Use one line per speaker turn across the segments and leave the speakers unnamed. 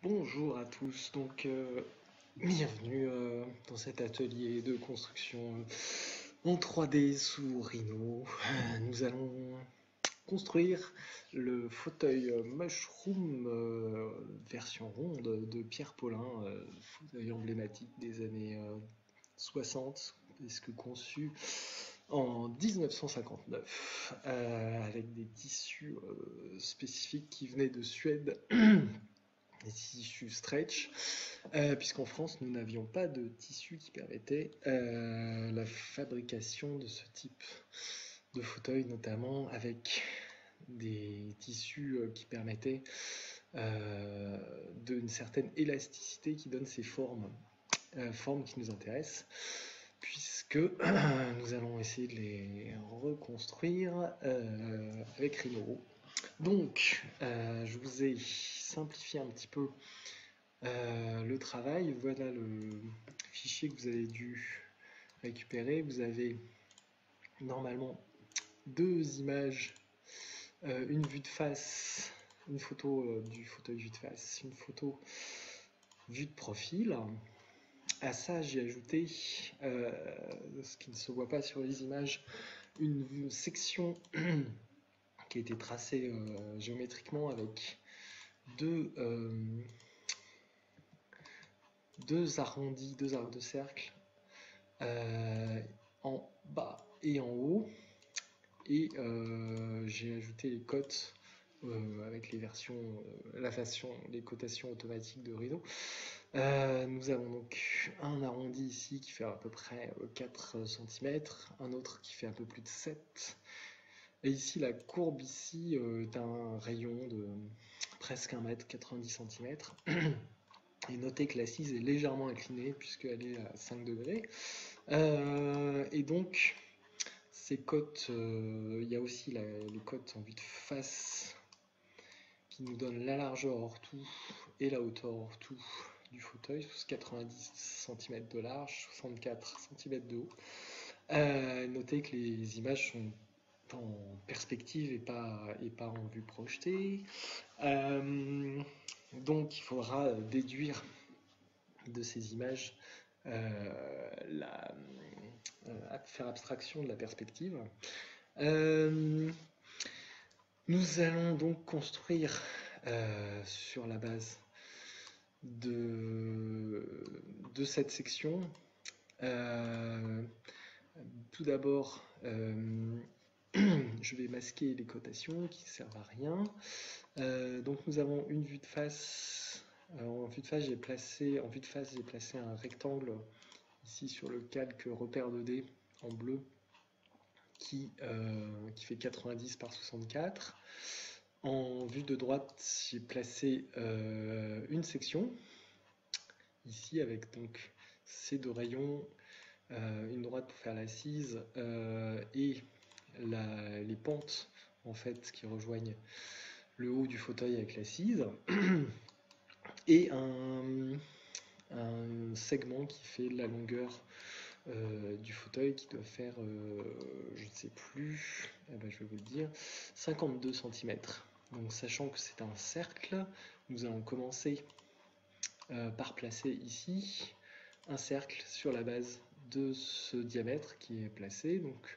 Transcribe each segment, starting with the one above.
Bonjour à tous, bienvenue dans cet atelier de construction en 3D sous Rhino. Nous allons construire le fauteuil Mushroom version ronde de Pierre Paulin, fauteuil emblématique des années 60, puisque conçu en 1959, avec des tissus spécifiques qui venaient de Suède. Des tissus stretch, puisqu'en France, nous n'avions pas de tissu qui permettait la fabrication de ce type de fauteuil, notamment avec des tissus qui permettaient d'une certaine élasticité qui donne ces formes qui nous intéressent, puisque nous allons essayer de les reconstruire avec Rhino. Donc, je vous ai simplifié un petit peu le travail. Voilà le fichier que vous avez dû récupérer. Vous avez normalement deux images, une vue de face, une photo du fauteuil vue de face, une photo vue de profil. À ça, j'ai ajouté, ce qui ne se voit pas sur les images, une section qui a été tracée géométriquement avec deux arrondis, deux arcs de cercle en bas et en haut. Et j'ai ajouté les cotes avec les versions, les cotations automatiques de Rhino. Nous avons donc un arrondi ici qui fait à peu près 4 cm, un autre qui fait un peu plus de 7. Et ici, la courbe ici est un rayon de presque 1 mètre, 90 cm. Et notez que l'assise est légèrement inclinée puisqu'elle est à 5 degrés. Et donc, ces cotes, il y a aussi les cotes en vue de face qui nous donnent la largeur hors tout et la hauteur hors tout du fauteuil, 90 cm de large, 64 cm de haut. Notez que les images sont en perspective et pas en vue projetée. Donc il faudra déduire de ces images, faire abstraction de la perspective. Nous allons donc construire sur la base de cette section. Tout d'abord, je vais masquer les cotations qui ne servent à rien. Donc nous avons une vue de face. En vue de face, j'ai placé un rectangle ici sur le calque repère 2D en bleu qui fait 90 par 64. En vue de droite, j'ai placé une section ici avec donc ces deux rayons, une droite pour faire l'assise et les pentes en fait qui rejoignent le haut du fauteuil avec l'assise, et un segment qui fait la longueur du fauteuil qui doit faire, je ne sais plus, je vais vous le dire, 52 cm. Donc sachant que c'est un cercle, nous allons commencer par placer ici un cercle sur la base de ce diamètre qui est placé. Donc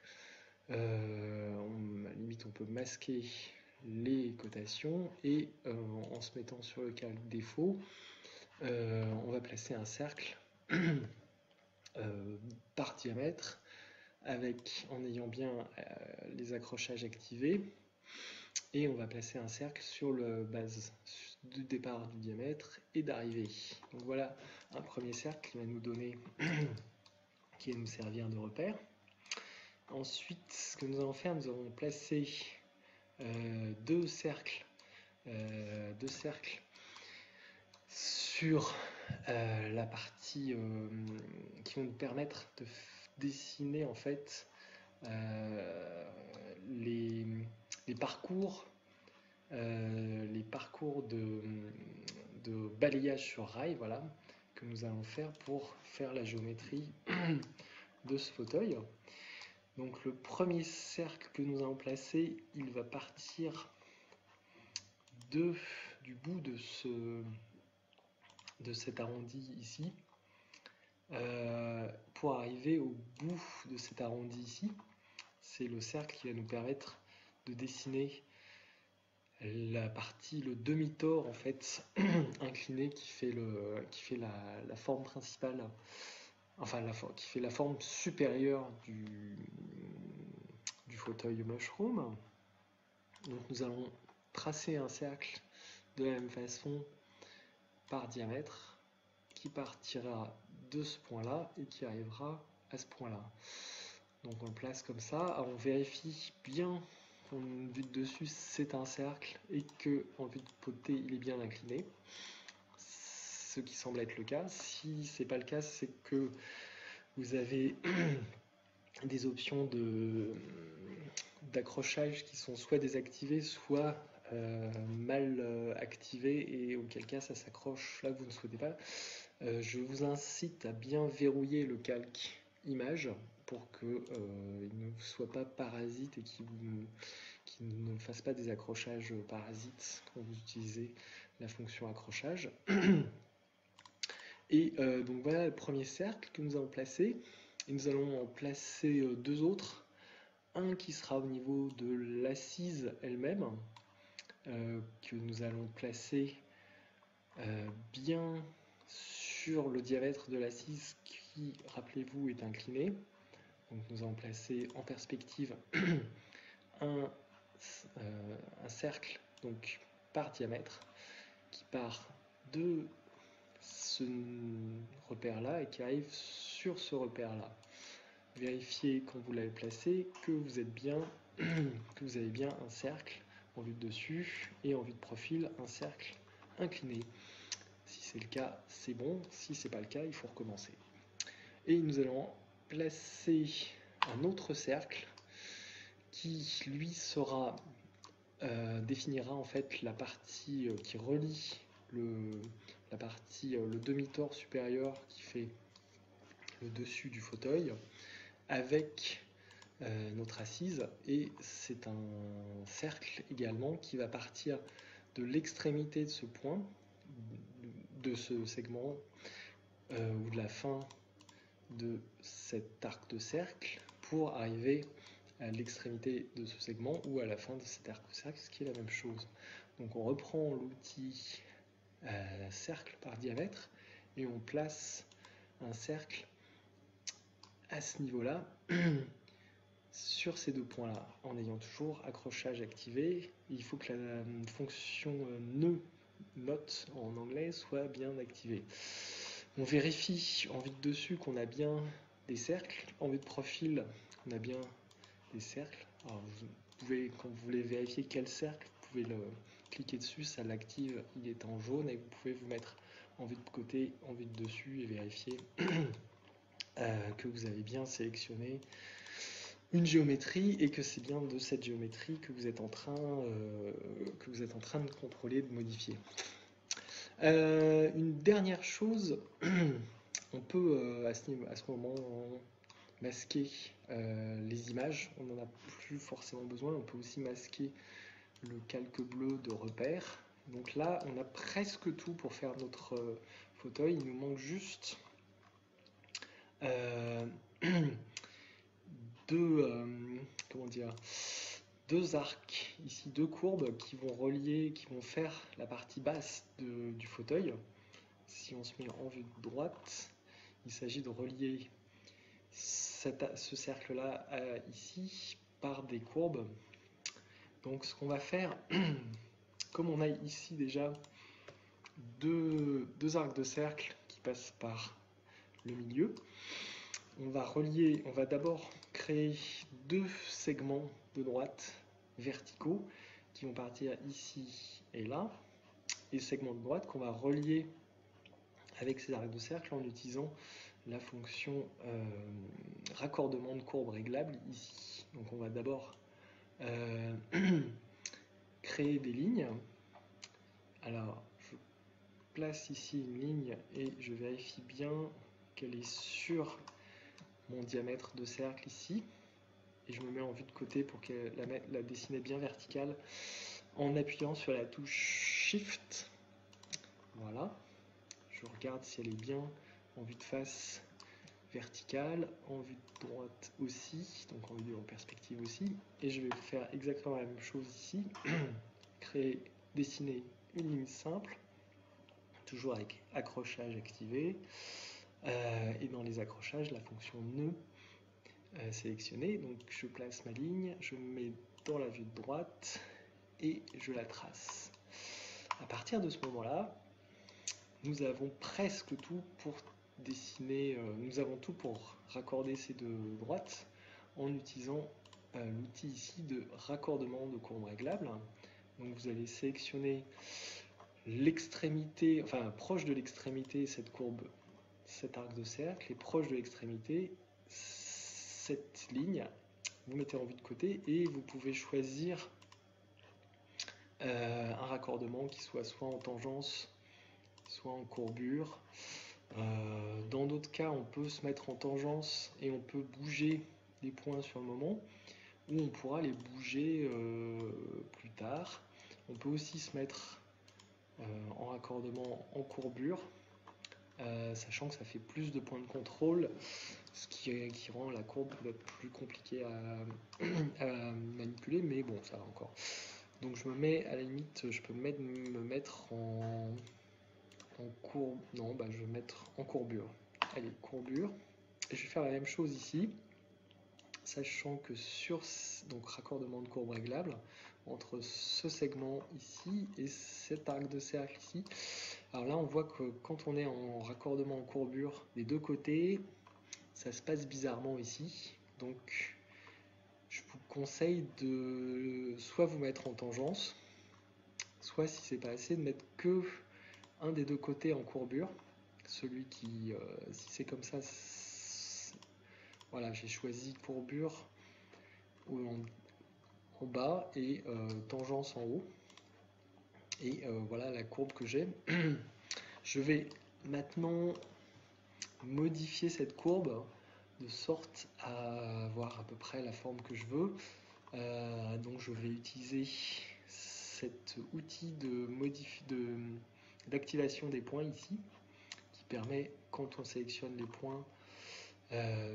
à la limite on peut masquer les cotations et en se mettant sur le calque défaut, on va placer un cercle par diamètre en ayant bien les accrochages activés, et on va placer un cercle sur la base du départ du diamètre et d'arrivée. Donc voilà un premier cercle qui va nous donner qui va nous servir de repère. Ensuite, ce que nous allons faire, nous allons placer deux cercles sur la partie qui vont nous permettre de dessiner en fait les parcours de balayage sur rail, voilà, que nous allons faire pour faire la géométrie de ce fauteuil. Donc le premier cercle que nous allons placer, il va partir du bout de de cet arrondi ici, pour arriver au bout de cet arrondi ici. C'est le cercle qui va nous permettre de dessiner la partie, le demi-tore en fait incliné qui fait la forme principale, enfin qui fait la forme supérieure du fauteuil mushroom. Donc nous allons tracer un cercle de la même façon par diamètre qui partira de ce point-là et qui arrivera à ce point-là. Donc on le place comme ça, on vérifie bien qu'en vue de dessus c'est un cercle et qu'en vue de côté il est bien incliné, ce qui semble être le cas. Si c'est pas le cas, c'est que vous avez des options d'accrochage qui sont soit désactivées, soit mal activées, et auquel cas ça s'accroche là que vous ne souhaitez pas. Je vous incite à bien verrouiller le calque image pour qu'il ne soit pas parasite et qu'il ne fasse pas des accrochages parasites quand vous utilisez la fonction accrochage. Et donc voilà le premier cercle que nous allons placer. Et nous allons en placer deux autres. Un qui sera au niveau de l'assise elle-même, que nous allons placer bien sur le diamètre de l'assise qui, rappelez-vous, est incliné. Donc nous allons placer en perspective un cercle donc, par diamètre qui part de ce repère-là et qui arrive sur ce repère-là. Vérifiez quand vous l'avez placé que vous êtes bien, que vous avez bien un cercle en vue de dessus et en vue de profil un cercle incliné. Si c'est le cas, c'est bon. Si c'est pas le cas, il faut recommencer. Et nous allons placer un autre cercle qui lui définira en fait la partie qui relie le demi-tore supérieur qui fait le dessus du fauteuil avec notre assise, et c'est un cercle également qui va partir de l'extrémité de ce point, de ce segment ou de la fin de cet arc de cercle pour arriver à l'extrémité de ce segment ou à la fin de cet arc de cercle, ce qui est la même chose. Donc on reprend l'outil cercle par diamètre et on place un cercle à ce niveau-là sur ces deux points-là, en ayant toujours accrochage activé. Il faut que la fonction nœud, note en anglais, soit bien activée. On vérifie en vue de dessus qu'on a bien des cercles, en vue de profil on a bien des cercles. Alors vous pouvez, quand vous voulez vérifier quel cercle, vous pouvez cliquer dessus, ça l'active, il est en jaune, et vous pouvez vous mettre en vue de côté, en vue de dessus et vérifier que vous avez bien sélectionné une géométrie et que c'est bien de cette géométrie que vous êtes en train de contrôler, de modifier. Une dernière chose, on peut à ce moment masquer les images, on n'en a plus forcément besoin. On peut aussi masquer le calque bleu de repère. Donc là on a presque tout pour faire notre fauteuil, il nous manque juste deux arcs, ici deux courbes qui vont relier, qui vont faire la partie basse du fauteuil. Si on se met en vue de droite, il s'agit de relier ce cercle-là ici par des courbes. Donc ce qu'on va faire, comme on a ici déjà deux arcs de cercle qui passent par le milieu, on va d'abord créer deux segments de droite verticaux qui vont partir ici et là, et segments de droite qu'on va relier avec ces arcs de cercle en utilisant la fonction raccordement de courbe réglable ici. Donc on va d'abord créer des lignes. Alors je place ici une ligne et je vérifie bien qu'elle est sur mon diamètre de cercle ici, et je me mets en vue de côté pour la dessiner bien verticale en appuyant sur la touche Shift. Voilà, je regarde si elle est bien en vue de face verticale, en vue de droite aussi, donc en vue en perspective aussi. Et je vais faire exactement la même chose ici, dessiner une ligne simple, toujours avec accrochage activé. Et dans les accrochages, la fonction nœud sélectionnée. Donc je place ma ligne, je me mets dans la vue de droite et je la trace. À partir de ce moment-là, nous avons presque tout pour dessiner, nous avons tout pour raccorder ces deux droites en utilisant l'outil ici de raccordement de courbes réglables. Donc vous allez sélectionner l'extrémité, enfin proche de l'extrémité, cette courbe, cet arc de cercle, et proche de l'extrémité, cette ligne. Vous mettez en vue de côté et vous pouvez choisir un raccordement qui soit en tangence, soit en courbure. Dans d'autres cas, on peut se mettre en tangence et on peut bouger des points sur le moment, ou on pourra les bouger plus tard. On peut aussi se mettre en raccordement en courbure, sachant que ça fait plus de points de contrôle, ce qui rend la courbe plus compliquée à manipuler, mais bon, ça va encore. Donc je me mets, à la limite, je peux me mettre en courbe, non, je vais mettre en courbure. Allez, courbure. Et je vais faire la même chose ici, sachant que donc raccordement de courbe réglable, entre ce segment ici et cet arc de cercle ici. Alors là, on voit que quand on est en raccordement en courbure des deux côtés, ça se passe bizarrement ici. Donc, je vous conseille de soit vous mettre en tangence, soit si c'est pas assez, de mettre que un des deux côtés en courbure. Celui qui, si c'est comme ça, voilà, j'ai choisi courbure en bas et tangence en haut. Et voilà la courbe que j'ai. Je vais maintenant modifier cette courbe de sorte à avoir à peu près la forme que je veux. Donc je vais utiliser cet outil d'activation des points ici, qui permet, quand on sélectionne les points,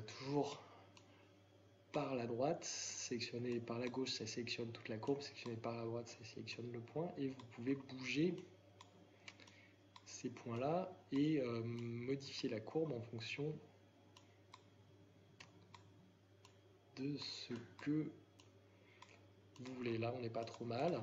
toujours par la droite, sélectionné par la gauche, ça sélectionne toute la courbe, sélectionné par la droite, ça sélectionne le point, et vous pouvez bouger ces points-là et modifier la courbe en fonction de ce que vous voulez. Là, on n'est pas trop mal.